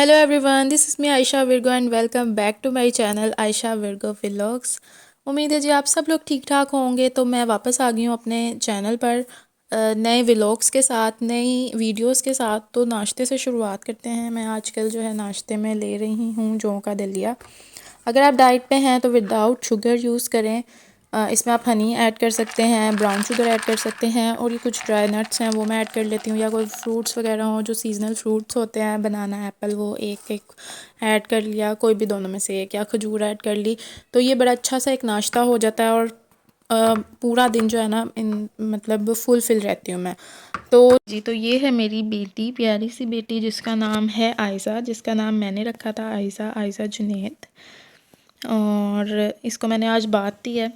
Hello everyone, this is me Ayesha Virgo and welcome back to my channel Ayesha Virgo vlogs. उम्मीद है जी आप सब लोग ठीक ठाक होंगे। तो मैं वापस आ गई हूँ अपने चैनल पर नए व्लॉग्स के साथ, नई वीडियोस के साथ। तो नाश्ते से शुरुआत करते हैं। मैं आजकल जो है नाश्ते में ले रही हूँ जौ का दलिया। अगर आप डाइट पे हैं तो विदाउट शुगर यूज़ करें। इसमें आप हनी ऐड कर सकते हैं, ब्राउन शुगर ऐड कर सकते हैं, और ये कुछ ड्राई नट्स हैं वो मैं ऐड कर लेती हूँ, या कोई फ्रूट्स वगैरह हो जो सीजनल फ्रूट्स होते हैं, बनाना, एप्पल, वो एक एक ऐड कर लिया, कोई भी दोनों में से एक, या खजूर ऐड कर ली। तो ये बड़ा अच्छा सा एक नाश्ता हो जाता है, और पूरा दिन जो है ना इन मतलब फुलफिल रहती हूँ मैं। तो जी, तो ये है मेरी बेटी, प्यारी सी बेटी, जिसका नाम है आयशा, जिसका नाम मैंने रखा था आयशा, आयशा जुनैद। और इसको मैंने आज बात दी है।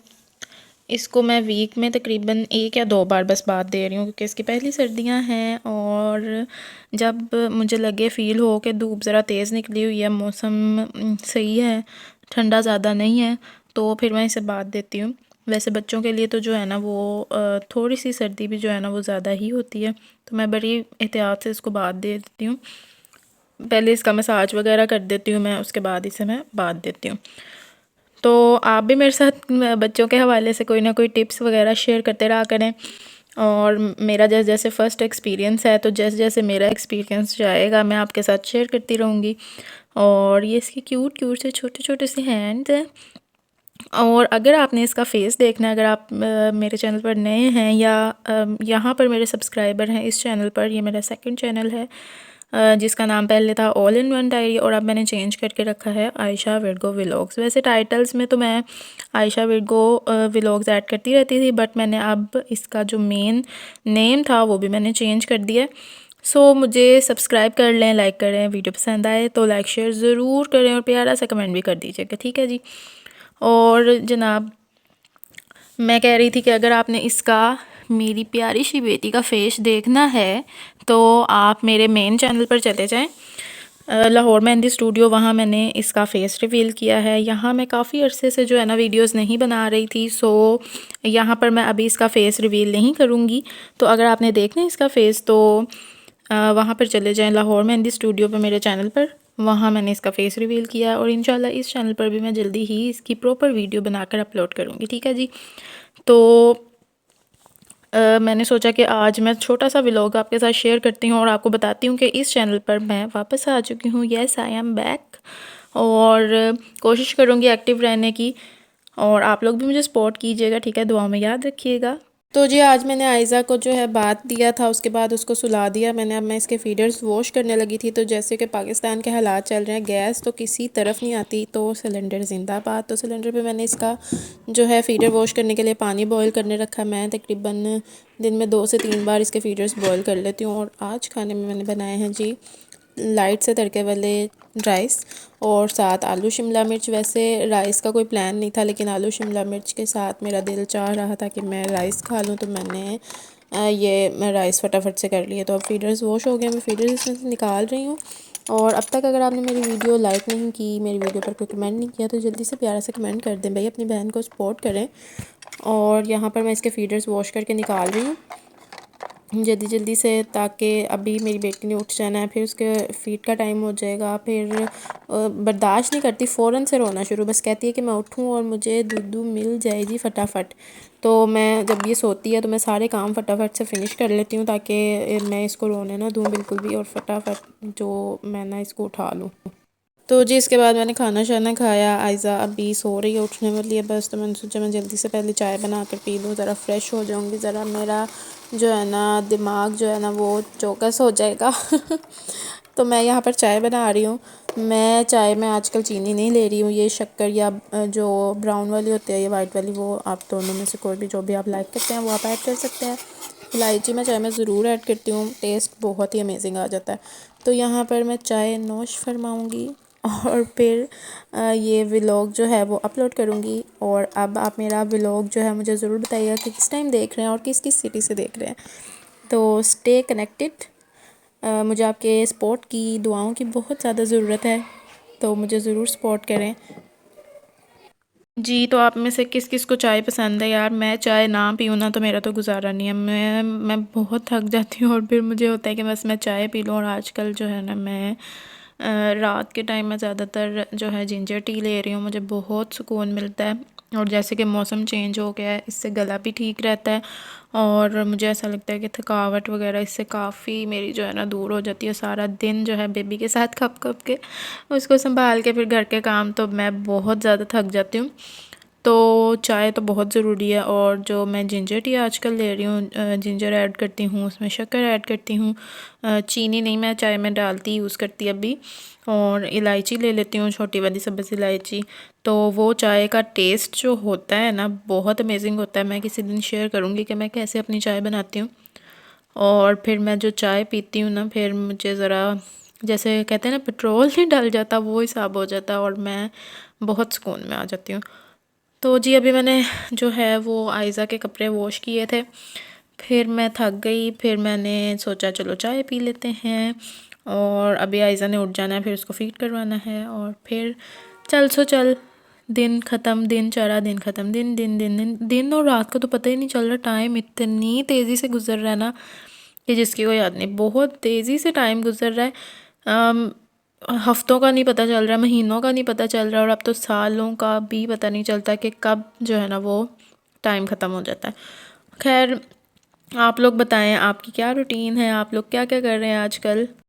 इसको मैं वीक में तकरीबन 1 या 2 बार बस बात दे रही हूँ, क्योंकि इसकी पहली सर्दियाँ हैं। और जब मुझे लगे फ़ील हो कि धूप ज़रा तेज़ निकली हुई है, मौसम सही है, ठंडा ज़्यादा नहीं है, तो फिर मैं इसे बात देती हूँ। वैसे बच्चों के लिए तो जो है ना वो थोड़ी सी सर्दी भी जो है ना वो ज़्यादा ही होती है, तो मैं बड़ी एहतियात से इसको बात दे देती हूँ। पहले इसका मसाज वगैरह कर देती हूँ मैं, उसके बाद इसे मैं बात देती हूँ। तो आप भी मेरे साथ बच्चों के हवाले से कोई ना कोई टिप्स वगैरह शेयर करते रहा करें। और मेरा जैसे जैसे फ़र्स्ट एक्सपीरियंस है, तो जैसे जैसे मेरा एक्सपीरियंस जाएगा मैं आपके साथ शेयर करती रहूँगी। और ये इसके क्यूट क्यूट से छोटे छोटे से हैंड्स हैं। और अगर आपने इसका फेस देखना है, अगर आप मेरे चैनल पर नए हैं, या यहाँ पर मेरे सब्सक्राइबर हैं इस चैनल पर, ये मेरा सेकंड चैनल है जिसका नाम पहले था ऑल इन वन डायरी, और अब मैंने चेंज करके रखा है आयशा विर्गो व्लॉग्स। वैसे टाइटल्स में तो मैं आयशा विर्गो व्लॉग्स ऐड करती रहती थी, बट मैंने अब इसका जो मेन नेम था वो भी मैंने चेंज कर दिया। सो मुझे सब्सक्राइब कर लें, लाइक करें, वीडियो पसंद आए तो लाइक शेयर ज़रूर करें, और प्यारा सा कमेंट भी कर दीजिएगा, ठीक है जी। और जनाब, मैं कह रही थी कि अगर आपने इसका, मेरी प्यारी सी बेटी का फेस देखना है, तो आप मेरे मेन चैनल पर चले जाएं, लाहौर मेहंदी स्टूडियो। वहाँ मैंने इसका फ़ेस रिवील किया है। यहाँ मैं काफ़ी अरसे से जो है ना वीडियोस नहीं बना रही थी, सो यहाँ पर मैं अभी इसका फ़ेस रिवील नहीं करूँगी। तो अगर आपने देखना है इसका फ़ेस, तो वहाँ पर चले जाएं, लाहौर मेहंदी स्टूडियो पर, मेरे चैनल पर। वहाँ मैंने इसका फ़ेस रिवील किया, और इंशाल्लाह इस चैनल पर भी मैं जल्दी ही इसकी प्रॉपर वीडियो बनाकर अपलोड करूँगी, ठीक है जी। तो मैंने सोचा कि आज मैं छोटा सा व्लॉग आपके साथ शेयर करती हूँ, और आपको बताती हूँ कि इस चैनल पर मैं वापस आ चुकी हूँ। Yes, I am back. और कोशिश करूँगी एक्टिव रहने की, और आप लोग भी मुझे सपोर्ट कीजिएगा, ठीक है, दुआ में याद रखिएगा। तो जी, आज मैंने आयज़ा को जो है बात दिया था, उसके बाद उसको सुला दिया मैंने। अब मैं इसके फीडर्स वॉश करने लगी थी। तो जैसे कि पाकिस्तान के हालात चल रहे हैं, गैस तो किसी तरफ नहीं आती, तो सिलेंडर ज़िंदाबाद। तो सिलेंडर पे मैंने इसका जो है फ़ीडर वॉश करने के लिए पानी बॉयल करने रखा। मैं तकरीबन दिन में 2 से 3 बार इसके फीडर्स बॉयल कर लेती हूँ। और आज खाने में मैंने बनाए हैं जी लाइट से तड़के वाले राइस, और साथ आलू शिमला मिर्च। वैसे राइस का कोई प्लान नहीं था, लेकिन आलू शिमला मिर्च के साथ मेरा दिल चाह रहा था कि मैं राइस खा लूँ, तो मैंने मैं राइस फटाफट से कर लिए। तो अब फीडर्स वॉश हो गए, मैं फीडर्स इसमें से निकाल रही हूँ। और अब तक अगर आपने मेरी वीडियो लाइक नहीं की, मेरी वीडियो पर कोई कमेंट नहीं किया, तो जल्दी से प्यारा से कमेंट कर दें भाई, अपनी बहन को सपोर्ट करें। और यहाँ पर मैं इसके फीडर्स वॉश करके निकाल रही हूँ जल्दी जल्दी से, ताकि अभी मेरी बेटी ने उठ जाना है, फिर उसके फ़ीड का टाइम हो जाएगा। फिर बर्दाश्त नहीं करती, फ़ौरन से रोना शुरू, बस कहती है कि मैं उठूँ और मुझे दूध मिल जाए जी फटाफट। तो मैं जब ये सोती है तो मैं सारे काम फटाफट से फ़िनिश कर लेती हूँ, ताकि मैं इसको रोने ना दूँ बिल्कुल भी, और फटाफट जो मैं ना इसको उठा लूँ। तो जी, इसके बाद मैंने खाना शाना खाया। आयज़ा अभी सो रही है, उठने वाली है बस। तो मैंने सोचा मैं जल्दी से पहले चाय बना कर पी लूँ, ज़रा फ्रेश हो जाऊँगी, ज़रा मेरा जो है ना दिमाग जो है ना वो चौकस हो जाएगा। तो मैं यहाँ पर चाय बना रही हूँ। मैं चाय में आजकल चीनी नहीं ले रही हूँ, ये शक्कर या जो ब्राउन वाली होती है, ये वाइट वाली, वो आप दोनों में से कोई भी जो भी आप लाइक करते हैं वो आप ऐड कर सकते हैं। इलायची मैं चाय में ज़रूर ऐड करती हूँ, टेस्ट बहुत ही अमेजिंग आ जाता है। तो यहाँ पर मैं चाय नोश फरमाऊँगी, और फिर ये व्लॉग जो है वो अपलोड करूँगी। और अब आप मेरा व्लॉग जो है मुझे ज़रूर बताइएगा कि किस टाइम देख रहे हैं और किस किस सिटी से देख रहे हैं। तो स्टे कनेक्टेड। मुझे आपके सपोर्ट की, दुआओं की बहुत ज़्यादा ज़रूरत है, तो मुझे ज़रूर सपोर्ट करें जी। तो आप में से किस किस को चाय पसंद है यार? मैं चाय ना पीऊँ ना तो मेरा तो गुजारा नहीं है। मैं बहुत थक जाती हूँ, और फिर मुझे होता है कि बस मैं चाय पी लूँ। और आजकल जो है ना मैं रात के टाइम मैं ज़्यादातर जो है जिंजर टी ले रही हूँ, मुझे बहुत सुकून मिलता है। और जैसे कि मौसम चेंज हो गया है, इससे गला भी ठीक रहता है और मुझे ऐसा लगता है कि थकावट वगैरह इससे काफ़ी मेरी जो है ना दूर हो जाती है। सारा दिन जो है बेबी के साथ खप खप के उसको संभाल के फिर घर के काम, तो मैं बहुत ज़्यादा थक जाती हूँ। तो चाय तो बहुत ज़रूरी है। और जो मैं जिंजर टी आजकल ले रही हूँ, जिंजर ऐड करती हूँ, उसमें शक्कर ऐड करती हूँ, चीनी नहीं मैं चाय में डालती यूज़ करती अभी। और इलायची ले लेती हूँ, छोटी वाली सब्ज़ इलायची। तो वो चाय का टेस्ट जो होता है ना बहुत अमेजिंग होता है। मैं किसी दिन शेयर करूँगी कि मैं कैसे अपनी चाय बनाती हूँ। और फिर मैं जो चाय पीती हूँ ना, फिर मुझे ज़रा जैसे कहते हैं ना पेट्रोल नहीं डल जाता, वो हिसाब हो जाता है और मैं बहुत सुकून में आ जाती हूँ। तो जी अभी मैंने जो है वो आयज़ा के कपड़े वॉश किए थे, फिर मैं थक गई, फिर मैंने सोचा चलो चाय पी लेते हैं। और अभी आयज़ा ने उठ जाना है, फिर उसको फीड करवाना है और फिर चल सो चल, दिन ख़त्म, दिन चढ़ा दिन ख़त्म, दिन दिन दिन दिन दिन और रात का तो पता ही नहीं चल रहा। टाइम इतनी तेज़ी से गुजर रहा है ना कि जिसकी कोई याद नहीं, बहुत तेज़ी से टाइम गुजर रहा है। हफ्तों का नहीं पता चल रहा, महीनों का नहीं पता चल रहा और अब तो सालों का भी पता नहीं चलता कि कब जो है ना वो टाइम ख़त्म हो जाता है। खैर, आप लोग बताएं आपकी क्या रूटीन है, आप लोग क्या क्या कर रहे हैं आजकल।